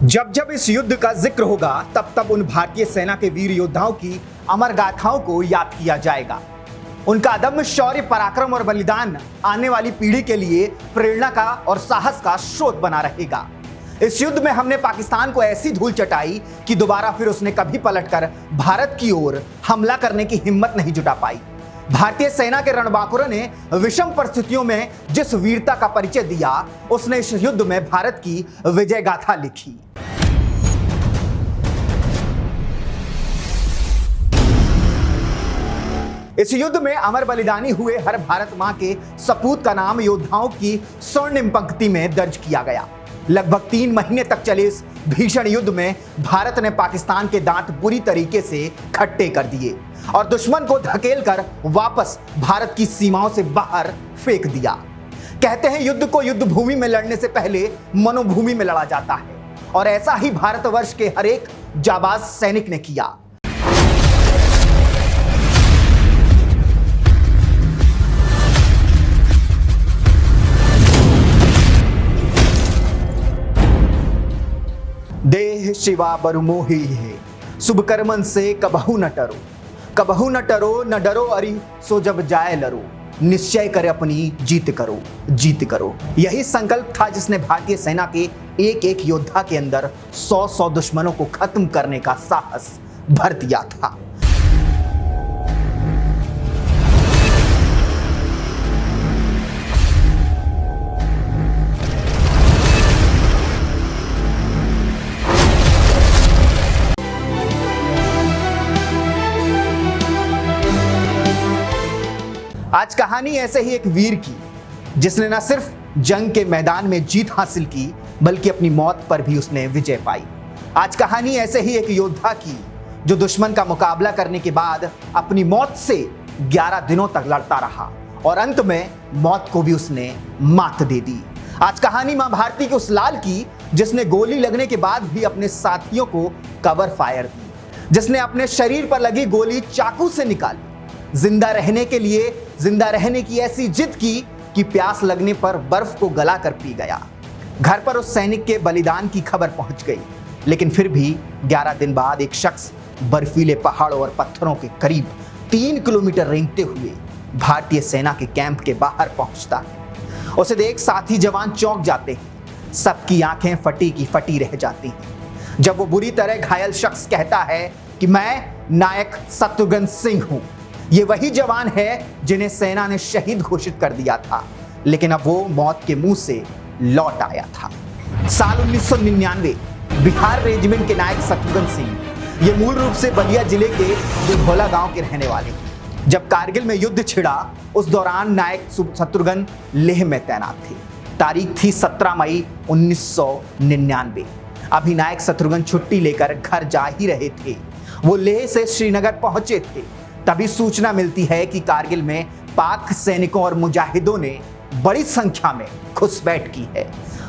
जब जब इस युद्ध का जिक्र होगा तब तब उन भारतीय सेना के वीर योद्धाओं की अमर गाथाओं को याद किया जाएगा। उनका अदम्य शौर्य, पराक्रम और बलिदान आने वाली पीढ़ी के लिए प्रेरणा का और साहस का स्रोत बना रहेगा। इस युद्ध में हमने पाकिस्तान को ऐसी धूल चटाई कि दोबारा फिर उसने कभी पलटकर भारत की ओर हमला करने की हिम्मत नहीं जुटा पाई। भारतीय सेना के रणबांकुरों ने विषम परिस्थितियों में जिस वीरता का परिचय दिया, उसने इस युद्ध में भारत की विजय गाथा लिखी। इस युद्ध में अमर बलिदानी हुए हर भारत मां के सपूत का नाम योद्धाओं की स्वर्णिम पंक्ति में दर्ज किया गया। लगभग 3 महीने तक चले इस भीषण युद्ध में भारत ने पाकिस्तान के दांत बुरी तरीके से खट्टे कर दिए और दुश्मन को धकेलकर वापस भारत की सीमाओं से बाहर फेंक दिया। कहते हैं युद्ध को युद्ध भूमि में लड़ने से पहले मनोभूमि में लड़ा जाता है, और ऐसा ही भारतवर्ष के हर एक जाबाज सैनिक ने किया। देह शिवा बरुमोही है, शुभ कर्मन से कबहू न टरो, कबहू न टरो न डरो अरि सो जब जाए लरो, निश्चय कर अपनी जीत करो, जीत करो। यही संकल्प था जिसने भारतीय सेना के एक एक योद्धा के अंदर 100 दुश्मनों को खत्म करने का साहस भर दिया था। आज कहानी ऐसे ही एक वीर की, जिसने न सिर्फ जंग के मैदान में जीत हासिल की, बल्कि अपनी मौत पर भी उसने विजय पाई। आज कहानी ऐसे ही एक योद्धा की, जो दुश्मन का मुकाबला करने के बाद अपनी मौत से 11 दिनों तक लड़ता रहा और अंत में मौत को भी उसने मात दे दी। आज कहानी मां भारती के उस लाल की, जिसने गोली लगने के बाद भी अपने साथियों को कवर फायर दी, जिसने अपने शरीर पर लगी गोली चाकू से निकाली, जिंदा रहने के लिए जिंदा रहने की ऐसी जिद की कि प्यास लगने पर बर्फ को गला कर पी गया। घर पर उस सैनिक के बलिदान की खबर पहुंच गई, लेकिन फिर भी 11 दिन बाद एक शख्स बर्फीले पहाड़ों और पत्थरों के करीब 3 किलोमीटर रेंगते हुए भारतीय सेना के कैंप के बाहर पहुंचता है। उसे देख साथी जवान चौंक जाते हैं, सबकी आंखें फटी की फटी रह जाती हैं जब वो बुरी तरह घायल शख्स कहता है कि मैं नायक शत्रुघ्न सिंह हूं। ये वही जवान है जिन्हें सेना ने शहीद घोषित कर दिया था, लेकिन अब वो मौत के मुंह से लौट आया था। साल 1999, बिहार रेजिमेंट के नायक शत्रुघ्न सिंह, ये मूल रूप से बलिया जिले के दुधौला गांव के रहने वाले हैं। जब कारगिल में युद्ध छिड़ा, उस दौरान नायक शत्रुघ्न लेह में तैनात थे। तारीख थी 17 मई 1999। अभी नायक शत्रुघ्न छुट्टी लेकर घर जा ही रहे थे। वो लेह से श्रीनगर पहुंचे थे, तभी सूचना मिलती है कि कारगिल में पाक सैनिकों और मुजाहिदों ने बड़ी संख्या में घुसपैठ की है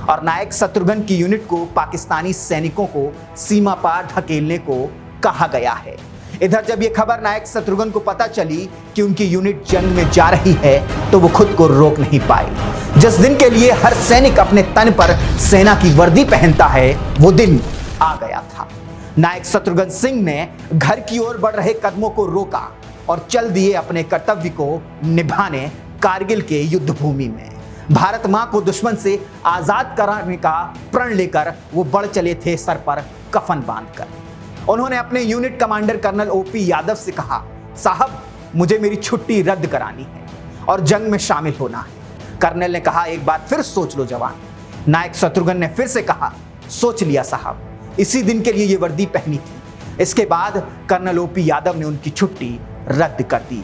और नायक शत्रुघ्न की यूनिट को पाकिस्तानी सैनिकों को सीमा पार धकेलने को कहा गया है। इधर जब ये खबर नायक शत्रुघ्न को पता चली कि उनकी यूनिट जंग में जा रही है, तो वो खुद को रोक नहीं पाए। जिस दिन के लिए हर सैनिक अपने तन पर सेना की वर्दी पहनता है, वो दिन आ गया था। नायक शत्रुघ्न सिंह ने घर की ओर बढ़ रहे कदमों को रोका और चल दिए अपने कर्तव्य को निभाने कारगिल के युद्ध भूमि में। भारत मां को दुश्मन से आजाद कराने का प्रण लेकर वो बढ़ चले थे, सर पर कफन बांधकर। उन्होंने अपने unit commander colonel O P Yadav से कहा, साहब मुझे मेरी छुट्टी रद्द करानी है और जंग में शामिल होना है। कर्नल ने कहा, एक बार फिर सोच लो जवान। नायक शत्रुघ्न ने फिर से कहा, सोच लिया साहब, इसी दिन के लिए ये वर्दी पहनी थी। इसके बाद कर्नल ओपी यादव ने उनकी छुट्टी रद्द कर दी।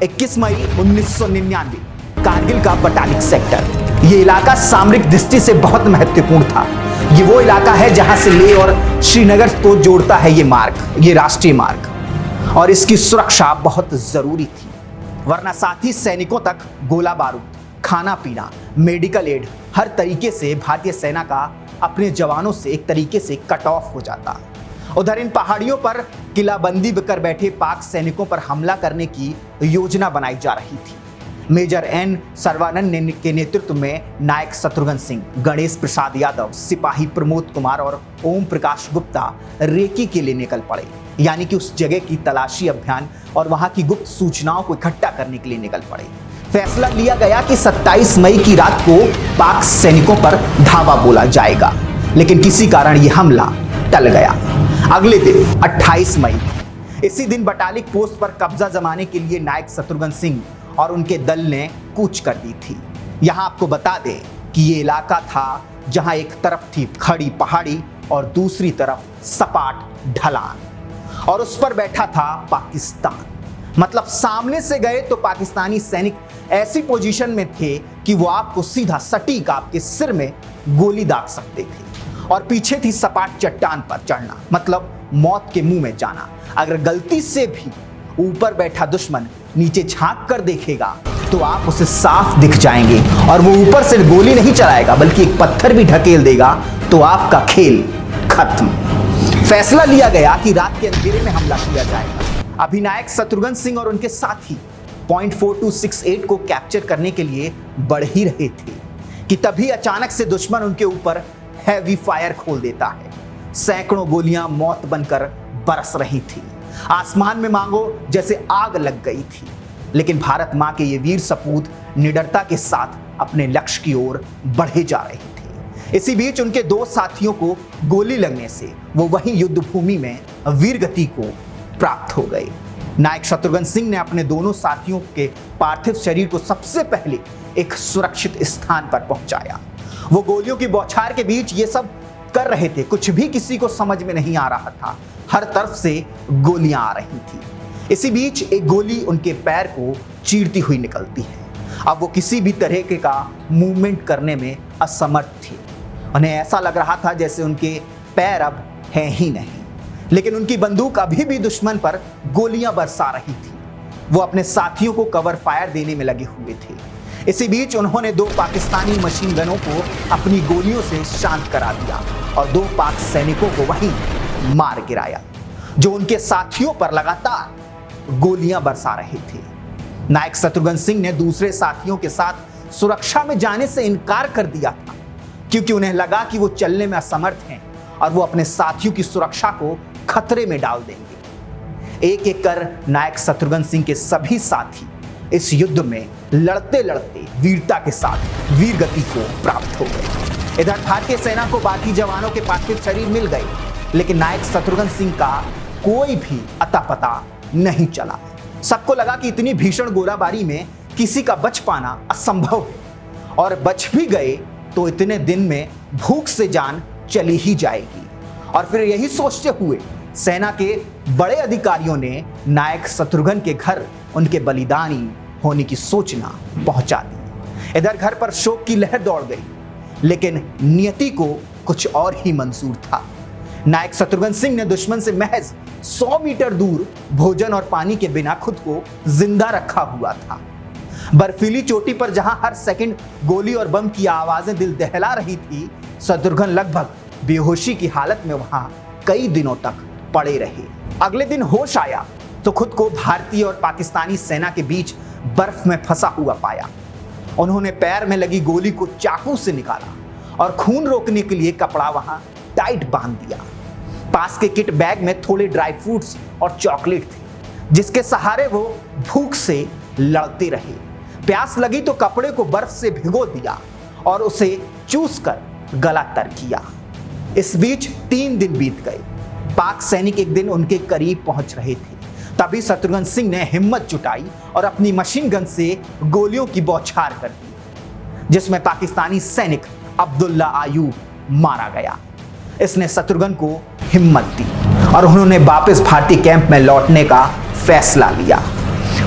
21 मई 1999, कारगिल का बटालिक सेक्टर। ये इलाका सामरिक दृष्टि से बहुत महत्वपूर्ण था। ये वो इलाका है जहां से लेह और श्रीनगर को जोड़ता है ये मार्ग, ये राष्ट्रीय मार्ग, और इसकी सुरक्षा बहुत जरूरी थी, वरना साथी सैनिकों तक गोला बारूद, खाना पीना, मेडिकल एड, हर तरीके से भारतीय सेना का अपने जवानों से एक तरीके से कट ऑफ हो जाता। उधर इन पहाड़ियों पर किलाबंदी कर बैठे पाक सैनिकों पर हमला करने की योजना बनाई जा रही थी, मेजर एन सर्वानंद के नेतृत्व में नायक शत्रुघ्न सिंह, गणेश प्रसाद यादव, सिपाही प्रमोद कुमार और ओम प्रकाश गुप्ता रेकी के लिए निकल पड़े, यानी कि उस जगह की तलाशी अभियान और वहां की गुप्त सूचनाओं को इकट्ठा करने के लिए निकल पड़े। फैसला लिया गया कि 27 मई की रात को पाक सैनिकों पर धावा बोला जाएगा, लेकिन किसी कारण यह हमला टल गया। अगले दिन 28 मई, इसी दिन बटालिक पोस्ट पर कब्जा जमाने के लिए नायक शत्रुघ्न सिंह और उनके दल ने कूच कर दी थी। यहां आपको बता दें कि ये इलाका था जहां एक तरफ थी खड़ी पहाड़ी और दूसरी तरफ सपाट ढलान, और उस पर बैठा था पाकिस्तान। मतलब सामने से गए तो पाकिस्तानी सैनिक ऐसी पोजीशन में थे कि वो आपको सीधा सटीक आपके सिर में गोली दाग सकते थे, और पीछे थी सपाट चट्टान पर चढ़ना, मतलब मौत के मुंह में जाना। अगर गलती से भी ऊपर बैठा दुश्मन नीचे झांक कर देखेगा तो आप उसे साफ दिख जाएंगे, और वो ऊपर से गोली नहीं चलाएगा बल्कि एक पत्थर भी ढकेल देगा तो आपका खेल खत्म। फैसला लिया गया कि रात के अंधेरे में हमला किया जाएगा। अधिनायक शत्रुघ्न सिंह और उनके साथी पॉइंट 4268 को कैप्चर करने के लिए बढ़ ही रहे थे कि तभी अचानक से दुश्मन उनके ऊपर हैवी फायर खोल देता है। सैकड़ों गोलियां मौत बनकर बरस रही थी। आसमान में मांगो जैसे आग लग गई थी, लेकिन भारत मां के ये वीर सपूत निडरता के साथ अपने लक्ष्य की ओर बढ़े जा रहे थे। इसी बीच उनके दो साथियों को गोली लगने से वो वहीं युद्ध भूमि में वीरगति को प्राप्त हो गए। नायक शत्रुघ्न सिंह ने अपने दोनों साथियों के पार्थिव शरीर को सबसे पहले एक सुरक्षित स्थान पर पहुंचाया। वो गोलियों की बौछार के बीच ये सब कर रहे थे, कुछ भी किसी को समझ में नहीं आ रहा था। हर तरफ से गोलियां आ रही थी। इसी बीच एक गोली उनके पैर को चीरती हुई निकलती है। अब वो किसी भी तरह के का मूवमेंट करने में असमर्थ थे। उन्हें ऐसा लग रहा था जैसे उनके पैर अब हैं ही नहीं, लेकिन उनकी बंदूक अभी भी दुश्मन पर गोलियां बरसा रही थी। वो अपने साथियों को कवर फायर देने में लगे हुए थे। इसी बीच उन्होंने दो पाकिस्तानी मशीन गनों को अपनी गोलियों से शांत करा दिया और दो पाक सैनिकों को वहीं मार गिराया, जो उनके साथियों पर लगातार गोलियां बरसा रहे थे। नायक शत्रुघ्न सिंह ने दूसरे साथियों के साथ सुरक्षा में जाने से इनकार कर दिया था, क्योंकि उन्हें लगा कि वो चलने में असमर्थ हैं और वो अपने साथियों की सुरक्षा को खतरे में डाल देंगे। एक एक कर नायक शत्रुघ्न सिंह के सभी साथी इस युद्ध में लड़ते लड़ते वीरता के साथ वीरगति को प्राप्त हो गए। इधर भारतीय सेना को बाकी जवानों के पार्थिव शरीर मिल गए, लेकिन नायक शत्रुघ्न सिंह का कोई भी अता पता नहीं चला। सबको लगा कि इतनी भीषण गोलाबारी में किसी का बच पाना असंभव है, और बच भी गए तो इतने दिन में भूख से जान चली ही जाएगी। और फिर यही सोचते हुए सेना के बड़े अधिकारियों ने नायक शत्रुघ्न के घर उनके बलिदानी होने की सूचना पहुंचा दी। इधर घर पर शोक की लहर दौड़ गई, लेकिन नियति को कुछ और ही मंजूर था। नायक शत्रुघ्न सिंह ने दुश्मन से महज 100 मीटर दूर भोजन और पानी के बिना खुद को जिंदा रखा हुआ था। बर्फीली चोटी पर जहां हर सेकंड गोली और बम की आवाजें दिल दहला रही थी, शत्रुघ्न लगभग बेहोशी की हालत में वहां कई दिनों तक पड़े रहे। अगले दिन होश आया तो खुद को भारतीय और पाकिस्तानी सेना के बीच बर्फ में फंसा हुआ पाया। उन्होंने पैर में लगी गोली को चाकू से निकाला और खून रोकने के लिए कपड़ा वहां टाइट बांध दिया। पास के किट बैग में थोड़े ड्राई फ्रूट्स और चॉकलेट थे, जिसके सहारे वो भूख से लड़ते रहे। प्यास लगी तो कपड़े को बर्फ से भिगो दिया और उसे चूस कर गला तर किया। इस बीच 3 दिन बीत गए। पाक सैनिक एक दिन उनके करीब पहुंच रहे थे, तभी शत्रुघ्न सिंह ने हिम्मत जुटाई और अपनी मशीन गन से गोलियों की बौछार कर दी, जिसमें पाकिस्तानी सैनिक अब्दुल्ला आयूब मारा गया। इसने शत्रुघ्न को हिम्मत दी और उन्होंने वापस भारतीय कैंप में लौटने का फैसला लिया।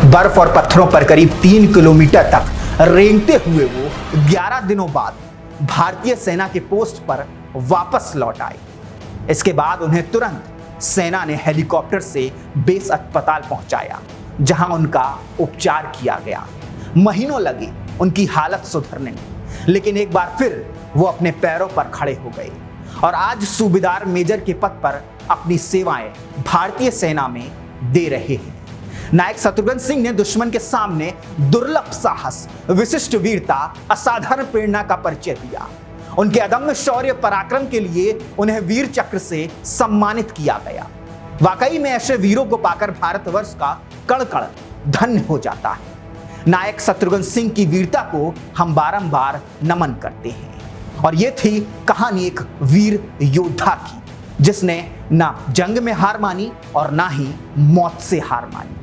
बर्फ और पत्थरों पर करीब 3 किलोमीटर तक रेंगते हुए वो 11 दिनों बाद भारतीय सेना के पोस्ट पर वापस लौट आए। इसके बाद उन्हें तुरंत सेना ने हेलीकॉप्टर से बेस अस्पताल पहुंचाया, जहां उनका उपचार किया गया। महीनों लगे उनकी हालत सुधरने में, लेकिन एक बार फिर वो अपने पैरों पर खड़े हो गए और आज सूबेदार मेजर के पद पर अपनी सेवाएं भारतीय सेना में दे रहे हैं। नायक शत्रुघ्न सिंह ने दुश्मन के सामने दुर्लभ साहस, विशिष्ट वीरता, असाधारण प्रेरणा का परिचय दिया। उनके अदम्य शौर्य पराक्रम के लिए उन्हें वीर चक्र से सम्मानित किया गया। वाकई में ऐसे वीरों को पाकर भारतवर्ष का कण कण धन्य हो जाता है। नायक शत्रुघ्न सिंह की वीरता को हम बारंबार नमन करते हैं। और ये थी कहानी एक वीर योद्धा की, जिसने ना जंग में हार मानी और ना ही मौत से हार मानी।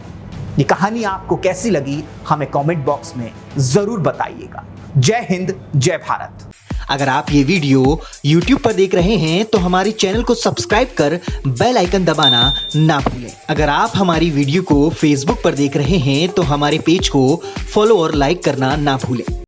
ये कहानी आपको कैसी लगी हमें कमेंट बॉक्स में जरूर बताइएगा। जय हिंद, जय भारत। अगर आप ये वीडियो YouTube पर देख रहे हैं तो हमारे चैनल को सब्सक्राइब कर बेल आइकन दबाना ना भूलें। अगर आप हमारी वीडियो को Facebook पर देख रहे हैं तो हमारे पेज को फॉलो और लाइक करना ना भूलें।